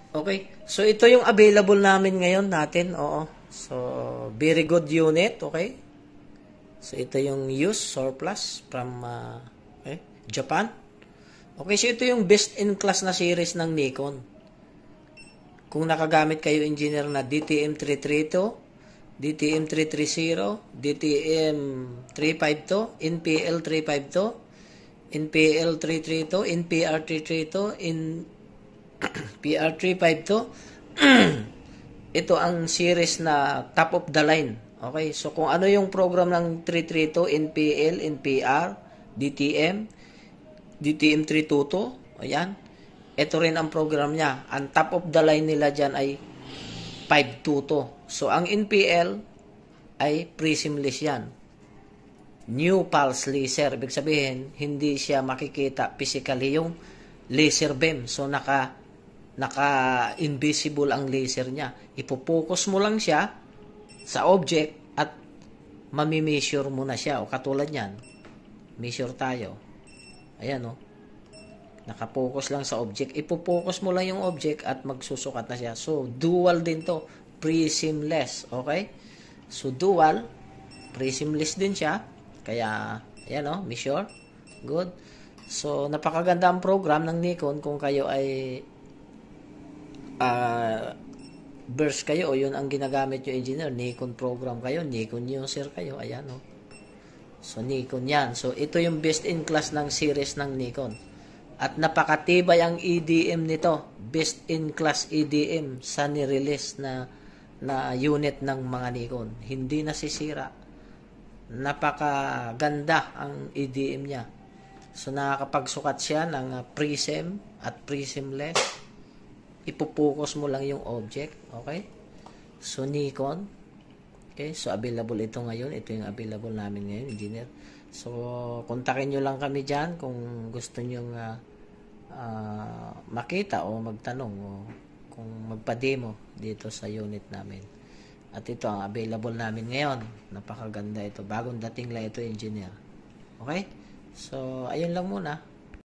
Okay. So, ito yung available namin ngayon natin. Oo. So, very good unit. Okay. So, ito yung used surplus from Japan. Okay. So, ito yung best in class na series ng Nikon. Kung nakagamit kayo engineer na DTM 332, DTM 330, DTM 352, NPL 352, NPL 332, NPR 332, PR 352, ito ang series na top of the line. Okay, so kung ano yung program ng 332, NPL, NPR, DTM, DTM 322, ayan, ito rin ang program niya. Ang top of the line nila dyan ay 522. So, ang NPL ay prismless yan. New pulse laser. Ibig sabihin, hindi siya makikita physically yung laser beam. So, naka-invisible ang laser niya. Ipopokus mo lang siya sa object at mami-measure mo na siya. O katulad yan, measure tayo. Ayan o. Nakapokus lang sa object. Ipopokus mo lang yung object at magsusukat na siya. So, dual din to. Prismless. Okay? So, dual. Prismless din siya. Kaya, ayan o, measure. Good. So, napakaganda ang program ng Nikon kung kayo ay burst kayo o yun ang ginagamit yung engineer. Nikon program kayo. Nikon user kayo. Ayan o. So, Nikon yan. So, ito yung best in class ng series ng Nikon. At napakatibay ang EDM nito. Best in class EDM sa nirelease na unit ng mga Nikon. Hindi nasisira. Napakaganda ang EDM niya. So, nakakapagsukat siya ng prism at prismless. Ipupokus mo lang yung object. Okay? So, Nikon. Okay? So, available ito ngayon. Ito yung available namin ngayon, engineer. So, kontakin nyo lang kami dyan kung gusto nyo makita o magtanong o kung magpa-demo dito sa unit namin. At ito ang available namin ngayon. Napakaganda ito. Bagong dating lang ito, engineer. Okay? So, ayun lang muna.